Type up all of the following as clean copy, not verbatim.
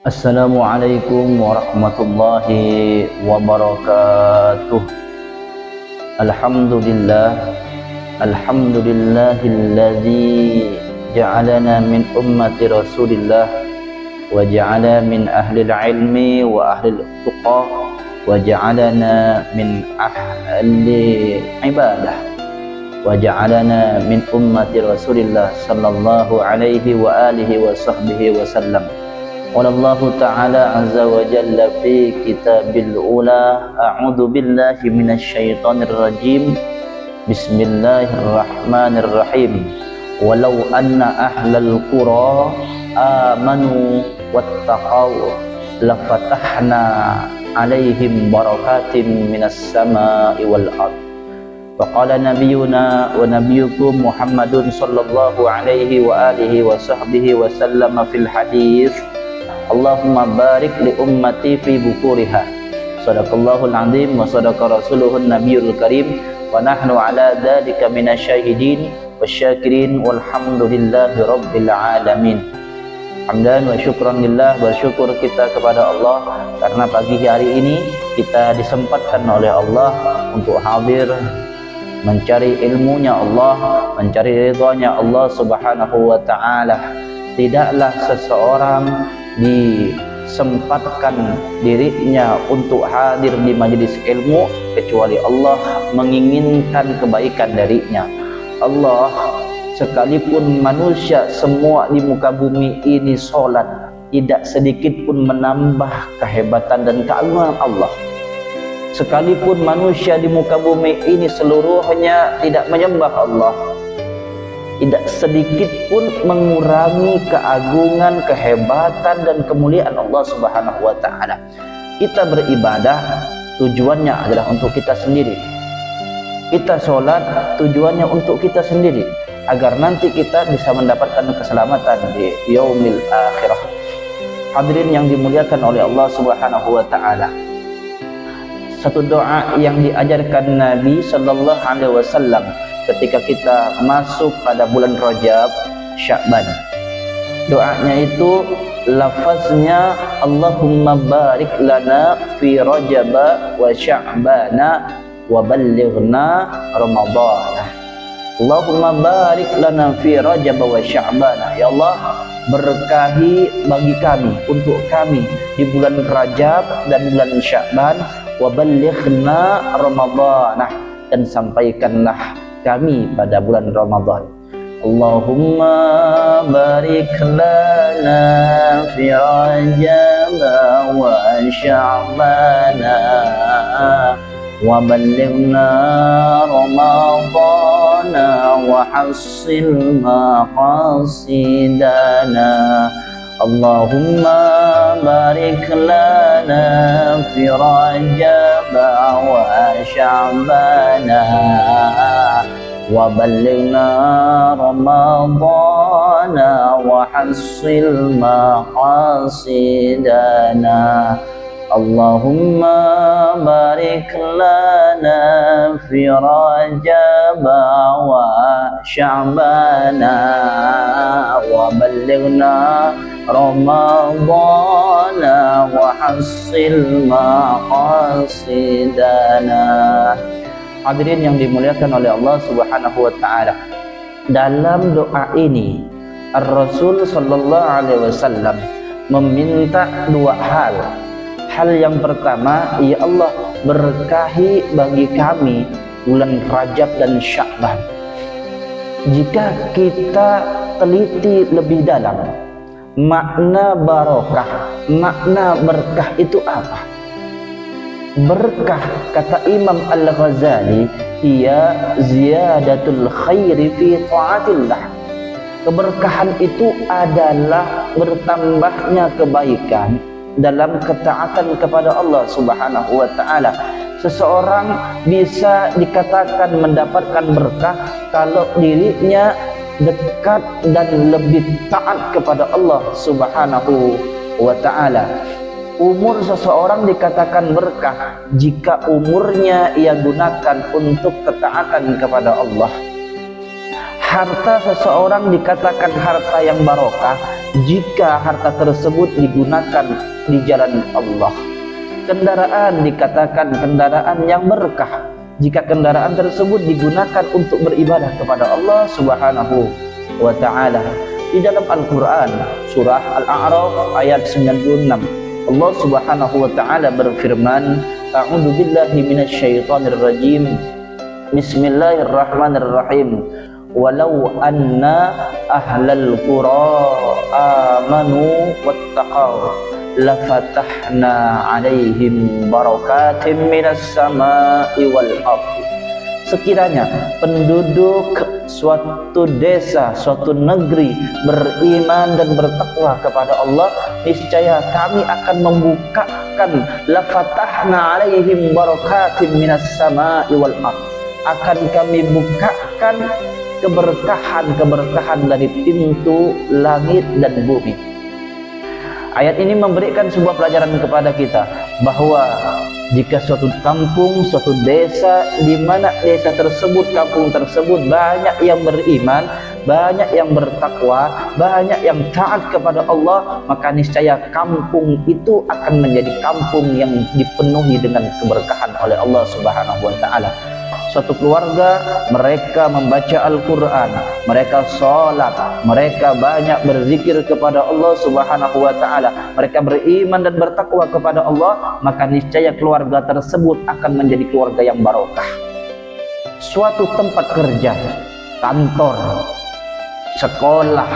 Assalamualaikum warahmatullahi wabarakatuh. Alhamdulillah, alhamdulillahilladzi ja'alana min ummati Rasulillah wa ja'ala min ahli ilmi wa ahli tuqa wa ja'alana min ahli ibadah wa ja'alana min ummati Rasulillah sallallahu alaihi wa alihi wa sahbihi wa sallam. Wallahu ta'ala azza wa jalla fi kitabil ula, a'udzu billahi minasyaitonir rajim. Bismillahirrahmanirrahim. Walau anna ahlal qura amanu wattaqaw lafatahna 'alaihim barakatim minas sama'i wal ardh. Faqala nabiyyuna wa nabiyyukum Muhammadun sallallahu alaihi wa alihi wa sahbihi wa sallam fil hadits, Allahumma barik li ummati fi bukuriha. Sadaqallahul azim wa sadaqa rasuluhun nabiyul karim wa nahnu ala dzalika minasyahidin wasyakirin walhamdulillahi rabbil alamin. Hamdan wa syukran lillah, bersyukur kita kepada Allah karena pagi hari ini kita disempatkan oleh Allah untuk hadir mencari ilmunya Allah, mencari ridhonya Allah subhanahu wa ta'ala. Tidaklah seseorang disempatkan dirinya untuk hadir di majelis ilmu kecuali Allah menginginkan kebaikan darinya. Allah, sekalipun manusia semua di muka bumi ini sholat, tidak sedikit pun menambah kehebatan dan keagungan Allah. Sekalipun manusia di muka bumi ini seluruhnya tidak menyembah Allah, tidak sedikit pun mengurangi keagungan, kehebatan dan kemuliaan Allah subhanahu wa ta'ala. Kita beribadah tujuannya adalah untuk kita sendiri. Kita sholat tujuannya untuk kita sendiri, agar nanti kita bisa mendapatkan keselamatan di yaumil akhirah. Hadirin yang dimuliakan oleh Allah subhanahu wa ta'ala, satu doa yang diajarkan Nabi sallallahu alaihi wasallam ketika kita masuk pada bulan Rajab, Sya'ban. Doanya itu lafaznya Allahumma barik lana fi Rajab wa Sya'bana wa ballighna Ramadhan. Allahumma barik lana fi Rajab wa Sya'bana. Ya Allah, berkahi bagi kami, untuk kami di bulan Rajab dan bulan Sya'ban, wa ballighna Ramadhan, dan sampaikanlah kami pada bulan Ramadan. Allahumma barik lana fi Rajab wa Sya'bana wa ballighna Ramadana wa hassil maqasidana. Allahumma barik lana fi Rajab wa Sya'bana wa ballighna Ramadana wa hassil maqasidana. Allahumma barik lana fi Rajab wa Sya'bana wa ballighna Ramadana wa hassil maqasidana. Hadirin yang dimuliakan oleh Allah subhanahu wa ta'ala, dalam doa ini Ar-Rasul sallallahu alaihi wasallam meminta dua hal. Hal yang pertama, ya Allah, berkahi bagi kami bulan Rajab dan Sya'ban. Jika kita teliti lebih dalam makna barokah, makna berkah itu apa? Berkah, kata Imam Al-Ghazali, ia ziyadatul khairi fi ta'atillah. Keberkahan itu adalah bertambahnya kebaikan dalam ketaatan kepada Allah subhanahu wa ta'ala. Seseorang bisa dikatakan mendapatkan berkah kalau dirinya dekat dan lebih taat kepada Allah subhanahu wa ta'ala. Umur seseorang dikatakan berkah jika umurnya ia gunakan untuk ketaatan kepada Allah. Harta seseorang dikatakan harta yang barokah jika harta tersebut digunakan di jalan Allah. Kendaraan dikatakan kendaraan yang berkah jika kendaraan tersebut digunakan untuk beribadah kepada Allah Subhanahu wa ta'ala. Di dalam Al-Quran surah Al-A'raf ayat 96, Allah Subhanahu wa ta'ala berfirman, A'udzu billahi minasyaitonir rajim. Bismillahirrahmanirrahim. Walau anna ahlal qura amanu wattaqau lafatahna 'alaihim barakatim minas sama'i wal ardh. Sekiranya penduduk suatu desa, suatu negeri beriman dan bertakwa kepada Allah, niscaya kami akan membukakan lafatahna 'alaihim barakatim minas sama'i wal ardh. Akan kami bukakan keberkahan dari pintu langit dan bumi. Ayat ini memberikan sebuah pelajaran kepada kita bahwa jika suatu kampung, suatu desa, di mana desa tersebut, kampung tersebut banyak yang beriman, banyak yang bertakwa, banyak yang taat kepada Allah, maka niscaya kampung itu akan menjadi kampung yang dipenuhi dengan keberkahan oleh Allah Subhanahu wa ta'ala. Suatu keluarga, mereka membaca Al-Quran, mereka sholat, mereka banyak berzikir kepada Allah Subhanahu wa ta'ala, mereka beriman dan bertakwa kepada Allah, maka niscaya keluarga tersebut akan menjadi keluarga yang barokah. Suatu tempat kerja, kantor, sekolah,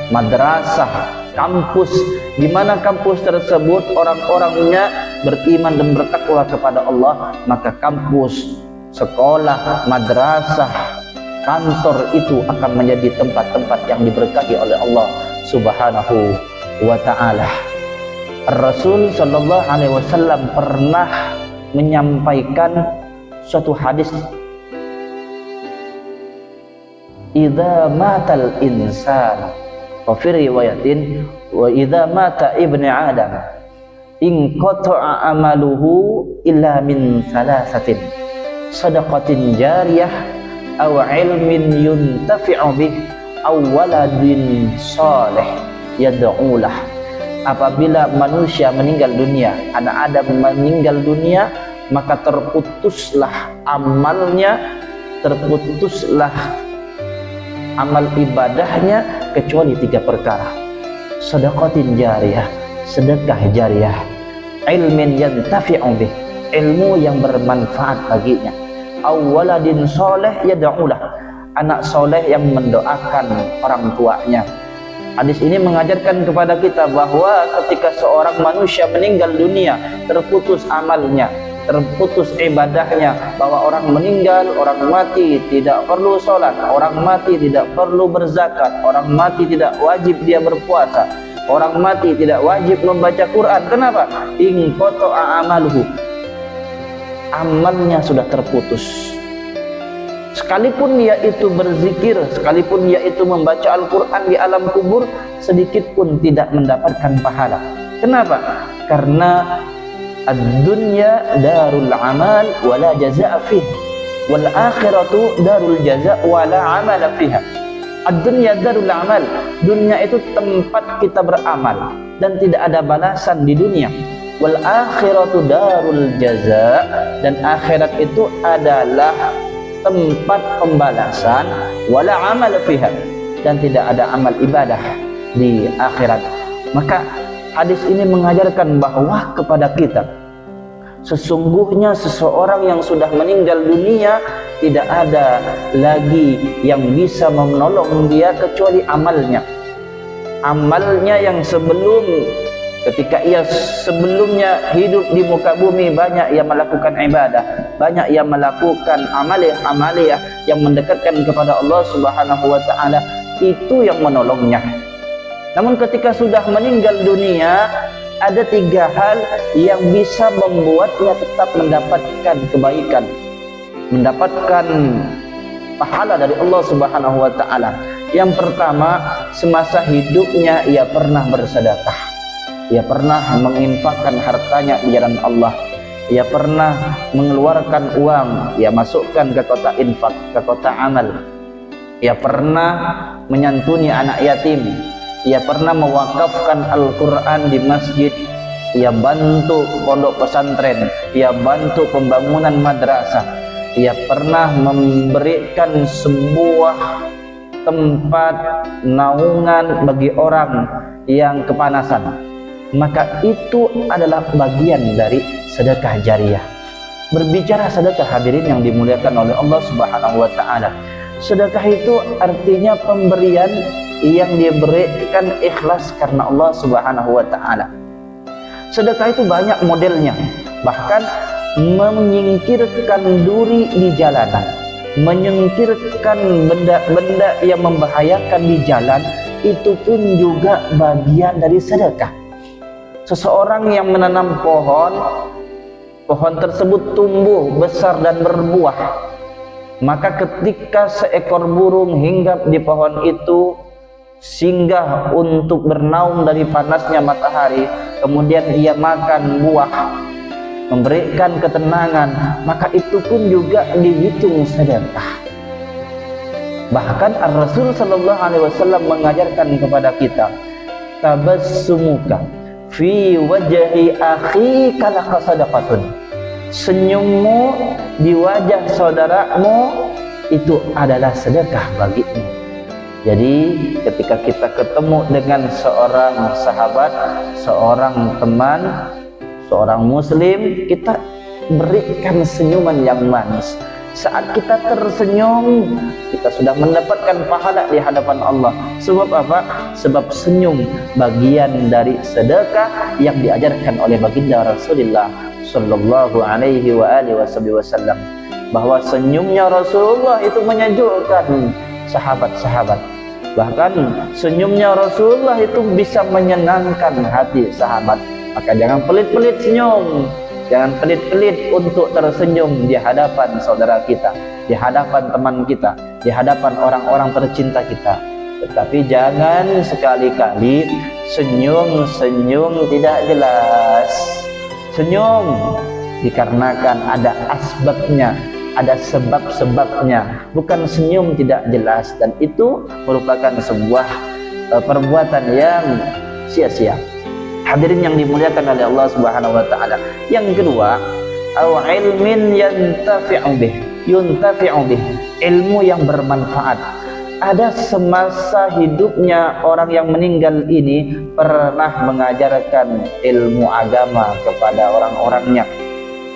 madrasah, kampus, di mana kampus tersebut orang-orangnya beriman dan bertakwa kepada Allah, maka kampus, sekolah, madrasah, kantor itu akan menjadi tempat-tempat yang diberkahi oleh Allah Subhanahu wa ta'ala. Rasul sallallahu alaihi wasallam pernah menyampaikan suatu hadis, idza matal insan, wa fi riwayatin wa idza mata ibnu adam in qata'a amaluhu illa min thalathatin, sadaqatin jariyah aw ilmin yuntafi'u bih aw waladin salih yad'u lah. Apabila manusia meninggal dunia, anak Adam meninggal dunia, maka terputuslah amalnya, terputuslah amal ibadahnya kecuali 3 perkara. Sadaqatin jariyah, sedekah jariyah, ilmin yantafi'u bih, ilmu yang bermanfaat baginya, awaladin soleh yad'ulah, anak soleh yang mendoakan orang tuanya. Hadis ini mengajarkan kepada kita bahwa ketika seorang manusia meninggal dunia, terputus amalnya, terputus ibadahnya, bahwa orang meninggal, orang mati tidak perlu sholat, orang mati tidak perlu berzakat, orang mati tidak wajib dia berpuasa, orang mati tidak wajib membaca Quran. Kenapa? In qata'a amaluhu, amalnya sudah terputus. Sekalipun dia itu berzikir, sekalipun dia itu membaca Al-Quran di alam kubur, sedikit pun tidak mendapatkan pahala. Kenapa? Karena ad-dunya darul amal wala jazaa fiha, wal akhiratu darul jazaa wala amala fiha. Ad-dunya darul amal, dunia itu tempat kita beramal dan tidak ada balasan di dunia. Wal akhiratu darul jaza, dan akhirat itu adalah tempat pembalasan, wala amal fiha, dan tidak ada amal ibadah di akhirat. Maka hadis ini mengajarkan bahwa kepada kita, sesungguhnya seseorang yang sudah meninggal dunia tidak ada lagi yang bisa menolong dia kecuali amalnya. Amalnya yang ketika ia sebelumnya hidup di muka bumi, banyak ia melakukan ibadah, banyak ia melakukan amaliyah yang mendekatkan kepada Allah Subhanahu wa ta'ala, itu yang menolongnya. Namun ketika sudah meninggal dunia, ada 3 hal yang bisa membuatnya tetap mendapatkan kebaikan, mendapatkan pahala dari Allah Subhanahu wa ta'ala. Yang pertama, semasa hidupnya ia pernah bersedekah, ia pernah menginfakkan hartanya di jalan Allah, ia pernah mengeluarkan uang, ia masukkan ke kotak infak, ke kotak amal. ia pernah menyantuni anak yatim, ia pernah mewakafkan Al-Quran di masjid, ia bantu pondok pesantren, ia bantu pembangunan madrasah, ia pernah memberikan sebuah tempat naungan bagi orang yang kepanasan. Maka itu adalah bagian dari sedekah jariah. Berbicara sedekah, hadirin yang dimuliakan oleh Allah Subhanahu wa taala, sedekah itu artinya pemberian yang diberikan ikhlas karena Allah Subhanahu wa taala. Sedekah itu banyak modelnya, bahkan menyingkirkan duri di jalanan, menyingkirkan benda-benda yang membahayakan di jalan, itu pun juga bagian dari sedekah. Seseorang yang menanam pohon tersebut tumbuh besar dan berbuah, maka ketika seekor burung hinggap di pohon itu, singgah untuk bernaung dari panasnya matahari, kemudian ia makan buah, memberikan ketenangan, maka itu pun juga dihitung sedekah. Bahkan Rasul sallallahu alaihi wasallam mengajarkan kepada kita, tabassumuka fi wajhi akhika laka sadaqatun. Senyummu di wajah saudaramu itu adalah sedekah bagimu. Jadi ketika kita ketemu dengan seorang sahabat, seorang teman, seorang muslim, kita berikan senyuman yang manis. Saat kita tersenyum, kita sudah mendapatkan pahala di hadapan Allah. Sebab apa? Sebab senyum bagian dari sedekah yang diajarkan oleh baginda Rasulullah sallallahu alaihi wa alihi wasallam, bahwa senyumnya Rasulullah itu menyejukkan sahabat-sahabat. Bahkan senyumnya Rasulullah itu bisa menyenangkan hati sahabat. Maka jangan pelit-pelit senyum, jangan pelit-pelit untuk tersenyum di hadapan saudara kita, di hadapan teman kita, di hadapan orang-orang tercinta kita. Tetapi jangan sekali-kali senyum-senyum tidak jelas. Senyum dikarenakan ada asbabnya, ada sebab-sebabnya, bukan senyum tidak jelas, dan itu merupakan sebuah perbuatan yang sia-sia. Hadirin yang dimuliakan oleh Allah Subhanahu wa taala. Yang kedua, au ilmin yantafi'u bih, ilmu yang bermanfaat. Ada semasa hidupnya orang yang meninggal ini pernah mengajarkan ilmu agama kepada orang-orangnya.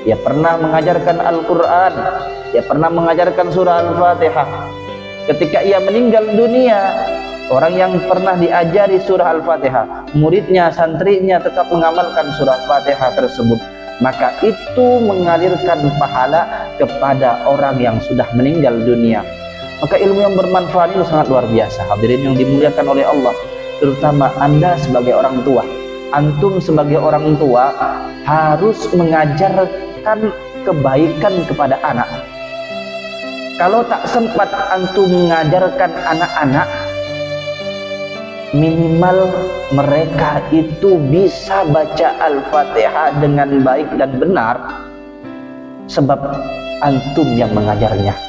Dia pernah mengajarkan Al-Quran, dia pernah mengajarkan surah Al-Fatihah. Ketika ia meninggal dunia, orang yang pernah diajari surah Al-Fatihah, muridnya, santrinya tetap mengamalkan surah Al-Fatihah tersebut, maka itu mengalirkan pahala kepada orang yang sudah meninggal dunia. Maka ilmu yang bermanfaat itu sangat luar biasa. Hadirin yang dimuliakan oleh Allah, terutama Anda sebagai orang tua, antum sebagai orang tua harus mengajarkan kebaikan kepada anak. Kalau tak sempat antum mengajarkan anak-anak, minimal mereka itu bisa baca Al-Fatihah dengan baik dan benar, sebab antum yang mengajarnya.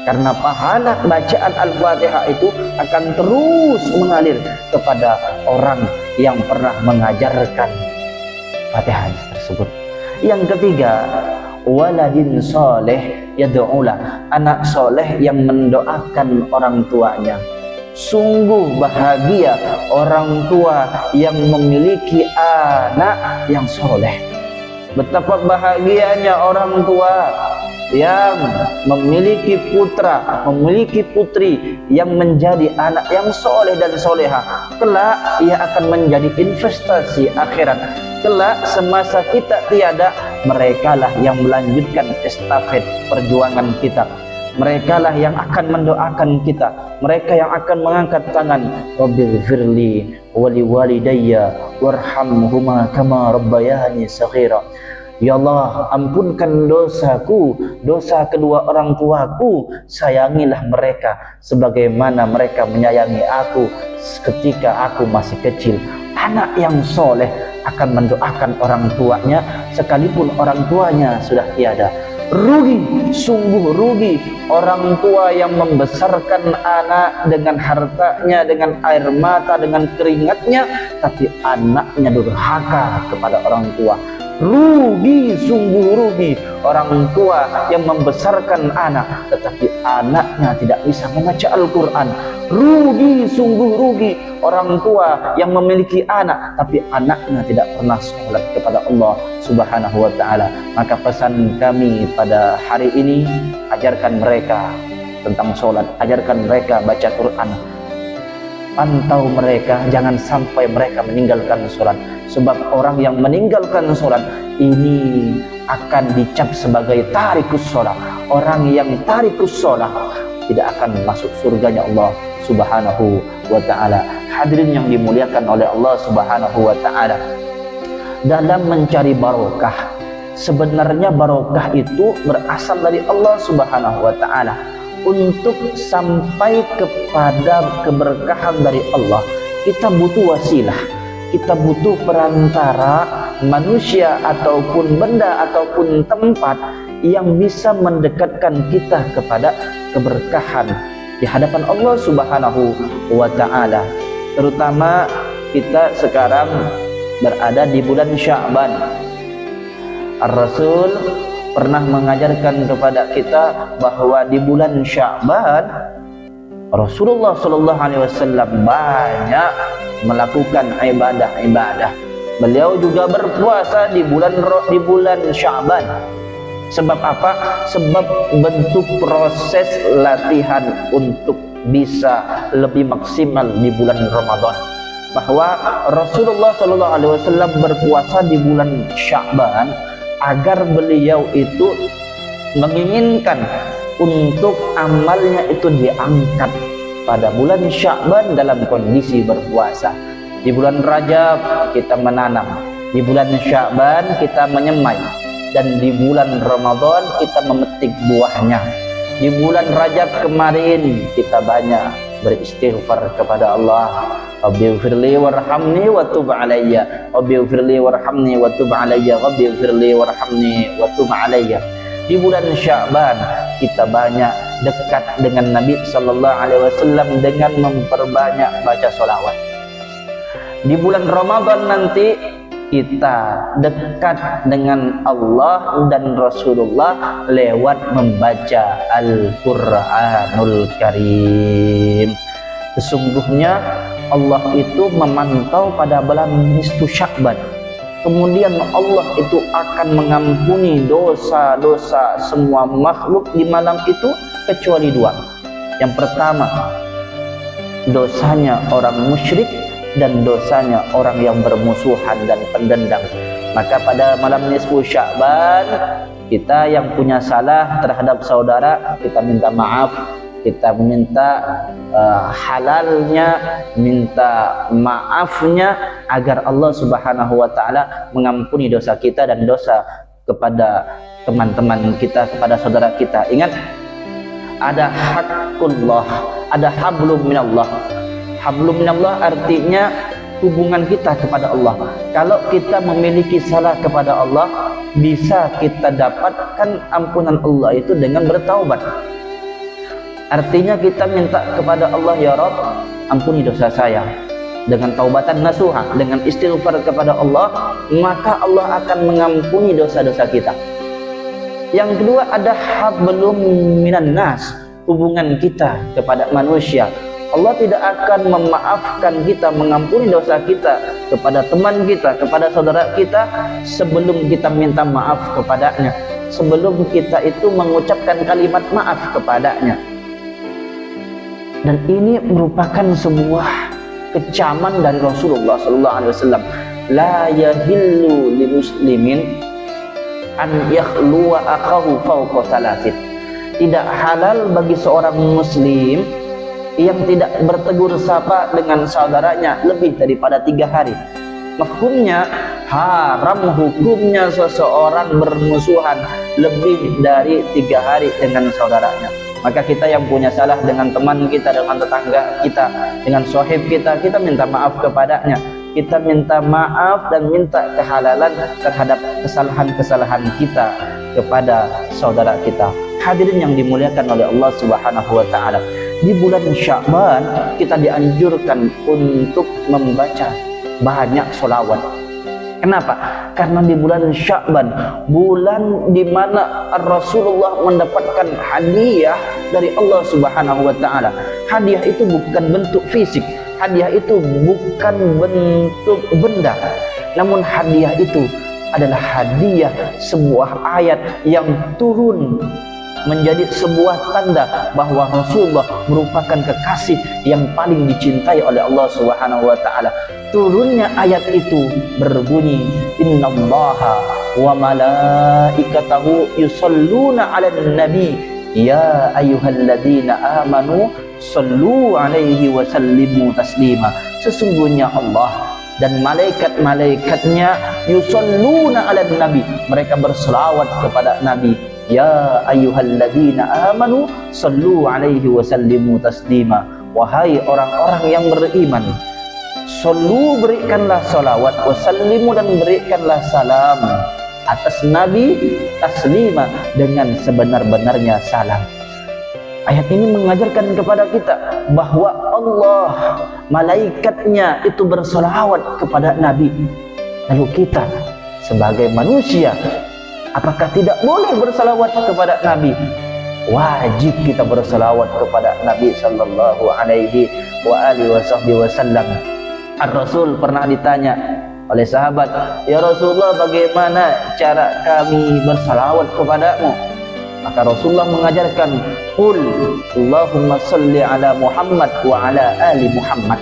Karena pahala bacaan Al-Fatihah itu akan terus mengalir kepada orang yang pernah mengajarkan Fatihah tersebut. Yang ketiga, waladin soleh yad'ulah, anak soleh yang mendoakan orang tuanya. Sungguh bahagia orang tua yang memiliki anak yang soleh. Betapa bahagianya orang tua yang memiliki putra, memiliki putri yang menjadi anak yang soleh dan soleha. Kelak ia akan menjadi investasi akhirat. Kelak semasa kita tiada, merekalah yang melanjutkan estafet perjuangan kita. Merekalah yang akan mendoakan kita. Mereka yang akan mengangkat tangan, Rabbighfirli wali walidayya warhamhuma kama rabbayani saghira. Ya Allah, ampunkan dosaku, dosa kedua orang tuaku, sayangilah mereka sebagaimana mereka menyayangi aku ketika aku masih kecil. Anak yang soleh akan mendoakan orang tuanya sekalipun orang tuanya sudah tiada. Rugi, sungguh rugi orang tua yang membesarkan anak dengan hartanya, dengan air mata, dengan keringatnya, tapi anaknya durhaka kepada orang tua. Rugi, sungguh rugi orang tua yang membesarkan anak, tetapi anaknya tidak bisa membaca Al-Quran. Rugi, sungguh rugi orang tua yang memiliki anak, tapi anaknya tidak pernah sholat kepada Allah Subhanahu wa ta'ala. Maka pesan kami pada hari ini, ajarkan mereka tentang sholat, ajarkan mereka baca Quran, pantau mereka, jangan sampai mereka meninggalkan sholat. Sebab orang yang meninggalkan sholat ini akan dicap sebagai tarikus sholat. Orang yang tarikus sholat tidak akan masuk surganya Allah Subhanahu wa ta'ala. Hadirin yang dimuliakan oleh Allah Subhanahu wa ta'ala, dalam mencari barokah, sebenarnya barokah itu berasal dari Allah Subhanahu wa ta'ala. Untuk sampai kepada keberkahan dari Allah, kita butuh wasilah, kita butuh perantara manusia ataupun benda ataupun tempat yang bisa mendekatkan kita kepada keberkahan di hadapan Allah Subhanahu wa ta'ala. Terutama kita sekarang berada di bulan Sya'ban. Ar-Rasul pernah mengajarkan kepada kita bahwa di bulan Sya'ban Rasulullah sallallahu alaihi wasallam banyak melakukan ibadah-ibadah. Beliau juga berpuasa di bulan Sya'ban. Sebab apa? Sebab bentuk proses latihan untuk bisa lebih maksimal di bulan Ramadan. Bahwa Rasulullah sallallahu alaihi wasallam berpuasa di bulan Sya'ban agar beliau itu menginginkan untuk amalnya itu diangkat pada bulan Sya'ban dalam kondisi berpuasa. Di bulan Rajab kita menanam, di bulan Sya'ban kita menyemai, dan di bulan Ramadan kita memetik buahnya. Di bulan Rajab kemarin kita banyak beristighfar kepada Allah. Rabbighfirli warhamni wa tub alayya, Rabbighfirli warhamni wa tub alayya, Rabbighfirli warhamni wa tub alayya. Di bulan Sya'ban kita banyak dekat dengan Nabi sallallahu alaihi wasallam dengan memperbanyak baca sholawat. Di bulan Ramadan nanti kita dekat dengan Allah dan Rasulullah lewat membaca Al-Quranul Karim. Sesungguhnya Allah itu memantau pada bulan nisfu Sya'ban. Kemudian Allah itu akan mengampuni dosa-dosa semua makhluk di malam itu kecuali dua. Yang pertama, dosanya orang musyrik dan dosanya orang yang bermusuhan dan pendendam. Maka pada malam nisfu Sya'ban, kita yang punya salah terhadap saudara, kita minta maaf, kita minta halalnya, minta maafnya agar Allah Subhanahu wa ta'ala mengampuni dosa kita dan dosa kepada teman-teman kita, kepada saudara kita. Ingat, ada haqqullah, ada hablum minallah. Hablum minallah artinya hubungan kita kepada Allah. Kalau kita memiliki salah kepada Allah, bisa kita dapatkan ampunan Allah itu dengan bertaubat. Artinya kita minta kepada Allah, ya Rabb, ampuni dosa saya. Dengan taubatan nasuha, dengan istighfar kepada Allah, maka Allah akan mengampuni dosa-dosa kita. Yang kedua, ada hablum minan nas, hubungan kita kepada manusia. Allah tidak akan memaafkan kita, mengampuni dosa kita kepada teman kita, kepada saudara kita sebelum kita minta maaf kepadanya, sebelum kita itu mengucapkan kalimat maaf kepadanya. Dan ini merupakan sebuah kecaman dari Rasulullah sallallahu alaihi wasallam. La yahillu li muslimin an yakhluwa akhahu fawqa thalathin. Tidak halal bagi seorang muslim yang tidak bertegur sapa dengan saudaranya lebih daripada 3 hari. Mafhumnya, haram hukumnya seseorang bermusuhan lebih dari 3 hari dengan saudaranya. Maka kita yang punya salah dengan teman kita, dengan tetangga kita, dengan sohib kita, kita minta maaf kepadanya. Kita minta maaf dan minta kehalalan terhadap kesalahan-kesalahan kita. kepada saudara kita. Hadirin yang dimuliakan oleh Allah Subhanahu wa taala, di bulan Sya'ban kita dianjurkan untuk membaca banyak sholawat. Kenapa? Karena di bulan Sya'ban, bulan di mana Rasulullah mendapatkan hadiah dari Allah Subhanahu wa taala. Hadiah itu bukan bentuk fisik, hadiah itu bukan bentuk benda, namun hadiah itu adalah hadiah sebuah ayat yang turun menjadi sebuah tanda bahwa Rasulullah merupakan kekasih yang paling dicintai oleh Allah Subhanahu wa taala. Turunnya ayat itu berbunyi, innallaha wa malaikatahu yusholluna 'alan nabi ya ayyuhalladzina amanu shallu 'alaihi wa sallimu taslima. Sesungguhnya Allah dan malaikat-malaikatnya yusholluna 'alan nabi, mereka berselawat kepada nabi. Ya ayyuhalladzina amanu sallu 'alaihi wa sallimu taslima. Wahai orang-orang yang beriman, sallu, berikanlah salawat, wa sallimu, dan berikanlah salam atas nabi, taslima, dengan sebenar-benarnya salam. Ayat ini mengajarkan kepada kita bahwa Allah, malaikatnya itu bersolawat kepada nabi. Lalu kita sebagai manusia, apakah tidak boleh bersalawat kepada Nabi? Wajib kita bersalawat kepada Nabi sallallahu alaihi wasallam. Ar-Rasul pernah ditanya oleh sahabat, ya Rasulullah, bagaimana cara kami bersalawat kepadamu? Maka Rasulullah mengajarkan, qul Allahumma salli ala Muhammad wa ala ali Muhammad.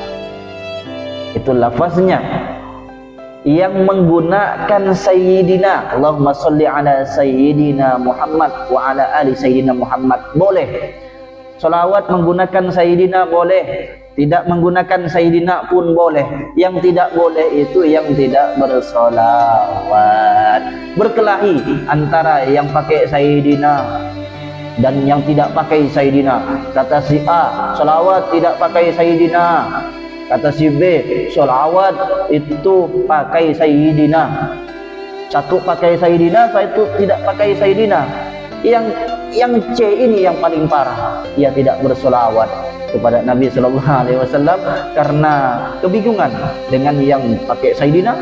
Itu lafaznya. Yang menggunakan Sayyidina, Allahumma salli ala Sayyidina Muhammad wa ala ali Sayyidina Muhammad, boleh. Salawat menggunakan Sayyidina boleh, tidak menggunakan Sayyidina pun boleh. Yang tidak boleh itu yang tidak bersolawat. Berkelahi antara yang pakai Sayyidina dan yang tidak pakai Sayyidina. Kata si A, salawat tidak pakai Sayyidina. Kata si B, sholawat itu pakai Sayyidina. Satu pakai Sayyidina, satu tidak pakai Sayyidina. Yang C ini yang paling parah, ia tidak bersolawat kepada Nabi Sallallahu Alaihi Wasallam karena kebingungan dengan yang pakai Sayyidina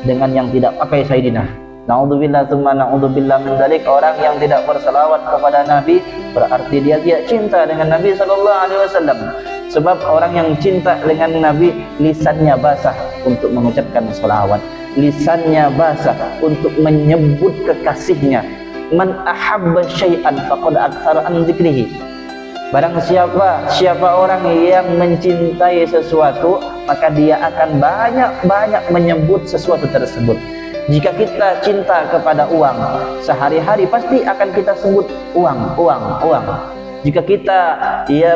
dengan yang tidak pakai Sayyidina. Na'udzubillah tsumma na'udzubillah min dzalik. Orang yang tidak bersolawat kepada Nabi berarti dia tidak cinta dengan Nabi Sallallahu Alaihi Wasallam. Sebab orang yang cinta dengan Nabi, lisannya basah untuk mengucapkan salawat, lisannya basah untuk menyebut kekasihnya. Man ahabba syai'an faqad aktsara an dzikrihi. Barang siapa orang yang mencintai sesuatu, maka dia akan banyak banyak menyebut sesuatu tersebut. Jika kita cinta kepada uang, sehari-hari pasti akan kita sebut uang. Jika kita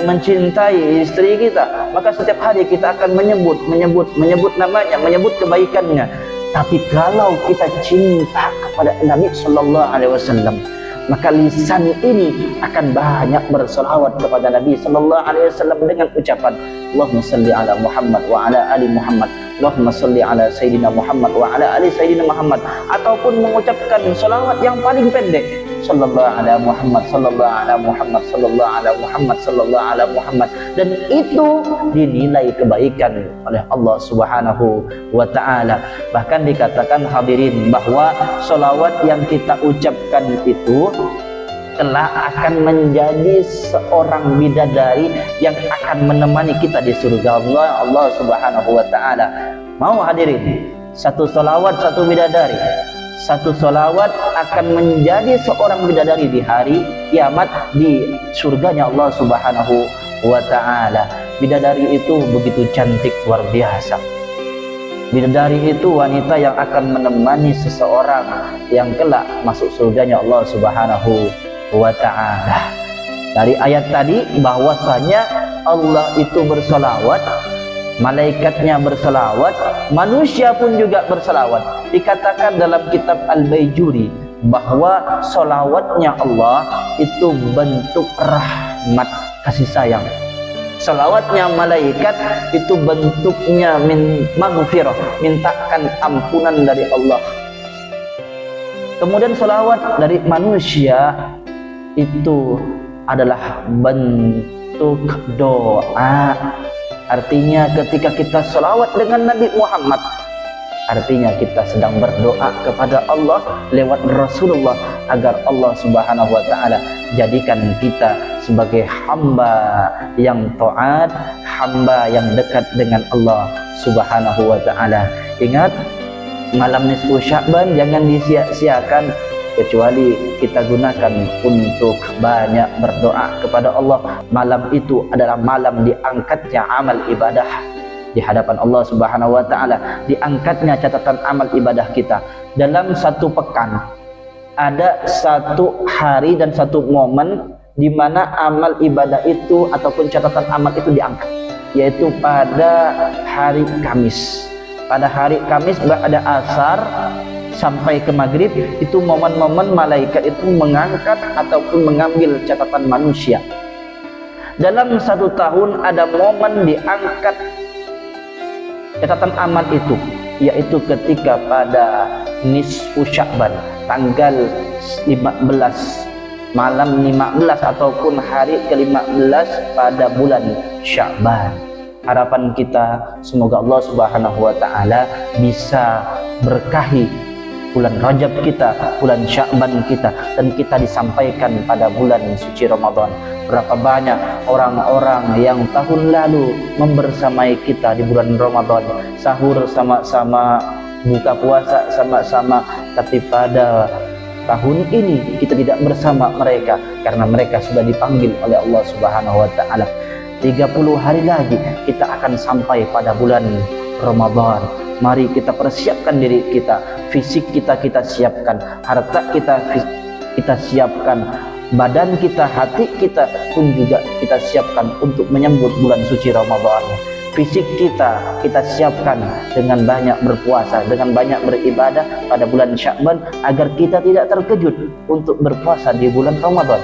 mencintai istri kita, maka setiap hari kita akan menyebut namanya, menyebut kebaikannya. Tapi kalau kita cinta kepada Nabi Sallallahu Alaihi Wasallam, maka lisan ini akan banyak bersolawat kepada Nabi Sallallahu Alaihi Wasallam dengan ucapan Allahumma salli ala Muhammad wa ala ali Muhammad, Allahumma salli ala Sayyidina Muhammad wa ala ali Sayyidina Muhammad, ataupun mengucapkan solawat yang paling pendek, sallallahu ala Muhammad, sallallahu ala Muhammad, sallallahu ala Muhammad, sallallahu ala Muhammad. Dan itu dinilai kebaikan oleh Allah Subhanahu wa taala. Bahkan dikatakan hadirin bahwa solawat yang kita ucapkan itu telah akan menjadi seorang bidadari yang akan menemani kita di surga Allah Subhanahu wa taala. Mau hadirin? Satu solawat, satu bidadari. Satu solawat akan menjadi seorang bidadari di hari kiamat di surganya Allah Subhanahu wa ta'ala. Bidadari itu begitu cantik, luar biasa. Bidadari itu wanita yang akan menemani seseorang yang kelak masuk surganya Allah Subhanahu wa ta'ala. Dari ayat tadi bahwasanya Allah itu bersolawat, malaikatnya berselawat, manusia pun juga berselawat. Dikatakan dalam kitab Al-Baijuri bahwa solawatnya Allah itu bentuk rahmat, kasih sayang. Selawatnya malaikat itu bentuknya maghfirah, mintakan ampunan dari Allah. Kemudian salawat dari manusia itu adalah bentuk doa. Artinya ketika kita salawat dengan Nabi Muhammad, artinya kita sedang berdoa kepada Allah lewat Rasulullah agar Allah Subhanahu wa taala jadikan kita sebagai hamba yang taat, hamba yang dekat dengan Allah Subhanahu wa taala. Ingat, malam nisfu Sya'ban jangan disia-siakan, kecuali kita gunakan untuk banyak berdoa kepada Allah. Malam itu adalah malam diangkatnya amal ibadah di hadapan Allah Subhanahu wa taala, diangkatnya catatan amal ibadah kita. Dalam satu pekan ada satu hari dan satu momen di mana amal ibadah itu ataupun catatan amal itu diangkat, yaitu pada hari Kamis. Pada hari Kamis ada asar sampai ke maghrib, itu momen-momen malaikat itu mengangkat ataupun mengambil catatan manusia. Dalam satu tahun ada momen diangkat catatan amal itu, yaitu ketika pada nisfu Sya'ban, tanggal 15, malam 15 ataupun hari ke-15 pada bulan Sya'ban. Harapan kita semoga Allah Subhanahu wa taala bisa berkahi bulan Rajab kita, bulan Sya'ban kita, dan kita disampaikan pada bulan suci Ramadan. Berapa banyak orang-orang yang tahun lalu membersamai kita di bulan Ramadan, sahur sama-sama, buka puasa sama-sama, tapi pada tahun ini kita tidak bersama mereka karena mereka sudah dipanggil oleh Allah Subhanahu wa taala. 30 hari lagi kita akan sampai pada bulan Ramadan. Mari kita persiapkan diri kita, fisik kita siapkan, harta kita siapkan, badan kita, hati kita pun juga kita siapkan untuk menyambut bulan suci Ramadan. Fisik kita siapkan dengan banyak berpuasa, dengan banyak beribadah pada bulan Sya'ban agar kita tidak terkejut untuk berpuasa di bulan Ramadan.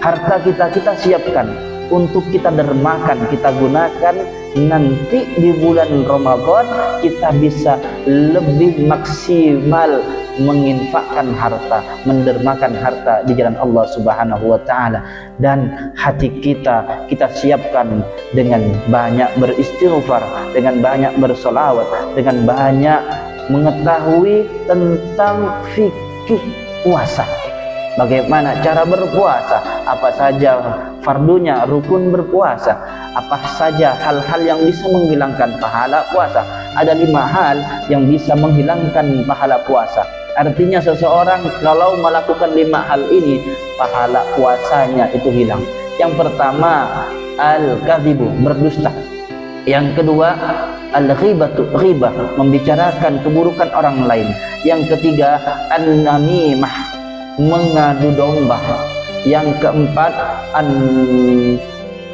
Harta kita siapkan untuk kita dermakan, kita gunakan nanti di bulan Ramadan, kita bisa lebih maksimal menginfakkan harta, mendermakan harta di jalan Allah Subhanahu wa taala. Dan hati kita siapkan dengan banyak beristighfar, dengan banyak bersolawat, dengan banyak mengetahui tentang fikih puasa. Bagaimana cara berpuasa, apa saja fardunya, rukun berpuasa, apa saja hal-hal yang bisa menghilangkan pahala puasa. Ada 5 hal yang bisa menghilangkan pahala puasa. Artinya seseorang kalau melakukan 5 hal ini, pahala puasanya itu hilang. Yang pertama, al-kadhibu, berdusta. Yang kedua, al-ghibatu, ghibah, membicarakan keburukan orang lain. Yang ketiga, an-namimah, mengadu domba. Yang keempat,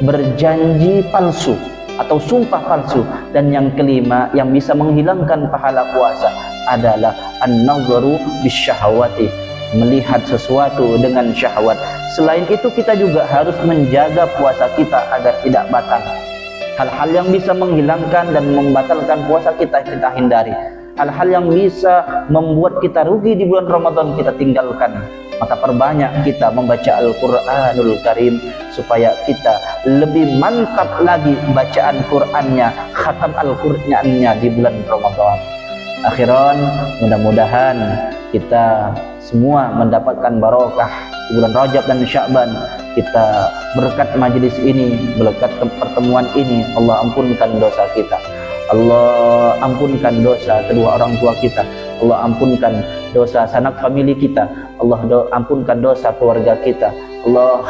berjanji palsu atau sumpah palsu. Dan yang kelima yang bisa menghilangkan pahala puasa adalah an-nadharu bisyahawati, melihat sesuatu dengan syahwat. Selain itu kita juga harus menjaga puasa kita agar tidak batal. Hal-hal yang bisa menghilangkan dan membatalkan puasa kita hindari. Hal-hal yang bisa membuat kita rugi di bulan Ramadan kita tinggalkan. Maka perbanyak kita membaca Al-Quranul Karim supaya kita lebih mantap lagi bacaan Qur'annya, khatam Al-Qur'annya di bulan Ramadan. Akhiran, mudah-mudahan kita semua mendapatkan barokah di bulan Rajab dan Sya'ban. Kita berkat majelis ini, berkat pertemuan ini, Allah ampunkan dosa kita, Allah ampunkan dosa kedua orang tua kita, Allah ampunkan dosa sanak famili kita, Allah ampunkan dosa keluarga kita. Allah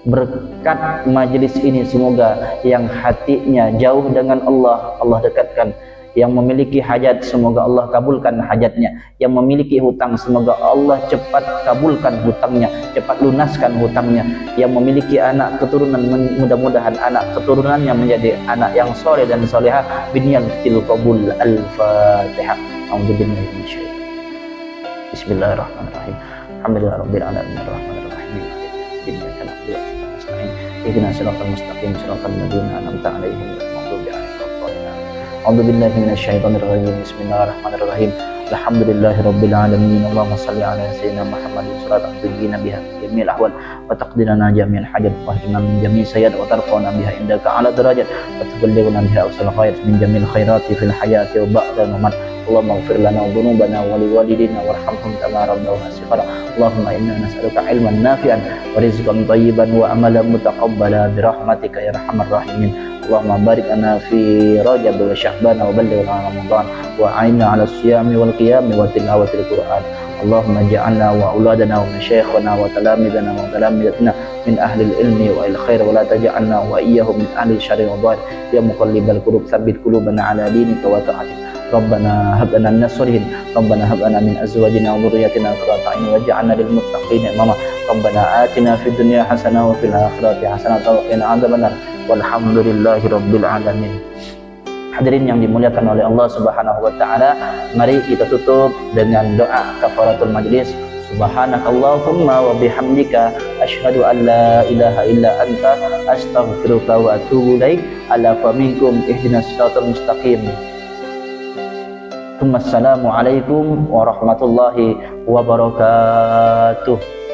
berkat majelis ini semoga yang hatinya jauh dengan Allah, Allah dekatkan. Yang memiliki hajat semoga Allah kabulkan hajatnya. Yang memiliki hutang semoga Allah cepat kabulkan hutangnya, cepat lunaskan hutangnya. Yang memiliki anak keturunan mudah-mudahan anak keturunannya menjadi anak yang soleh dan solehah. Binyatil qabul. Al-Fatihah. A'udzubillahi minasyaitonir rajim. Bismillahirrahmanirrahim. Alhamdulillahirabbil alamin arrahmanir rahim. Iyyaka na'budu wa iyyaka nasta'in. Ihdinas siratal mustaqim siratal ladzina an'amta 'alaihim ghairil maghdubi 'alaihim waladdallin. A'udzubillahi minasyaitonir rajim. Bismillahirrahmanirrahim. Alhamdulillahirabbil alamin. Allahumma shalli ala sayyidina Muhammadin salatan tujiina biha jamil ahwal wa taqdirana jami'al hajat wa hajna min jami' sayyid wa tarfa'una biha indaka ala darajat wa tuballighuna biha awsal khair min jamil khairati fil hayati wa ba'da mamat. Allahumma ighfir lana dhunubana wa liwalidina warhamhum kama rabbawna shighara. Allahumma inna nas'aluka ilman nafi'an wa rizqan thayyiban wa amalan mutaqabbala bi rahmatika ya arhamar rahimin. Allahumma barik lana fi Rajab wa Sya'ban wa ballighna Ramadan wa a'inna 'ala siyami wal qiyami wa tilawatil Qur'an. Allahumma ja'alna wa auladana wa masyayikhana wa talamidana wa talamidatina min ahli ilmi wa il khair wa la taj'alna wa iyyahum min ahli syarri wa dhar. Ya muqallibal qulub tsabbit qulubana 'ala dinika wa ta'atik. Rabbana hab lana min as-solihin, Rabbana hab lana min azwajina wa dhurriyyatina qurrata a'yun waj'alna lil muttaqina imama. Rabbana atina fid dunya hasanah wa fil akhirati hasanah wa qina adzabannar. Walhamdulillahirabbil alamin. Hadirin yang dimuliakan oleh Allah Subhanahu wa taala, mari kita tutup dengan doa kafaratul majlis. Subhanakallahumma wa bihamdika asyhadu an la ilaha illa anta astaghfiruka wa atubu ilaik. Ala faminkum ihdinas siratal mustaqim. Assalamualaikum warahmatullahi wabarakatuh.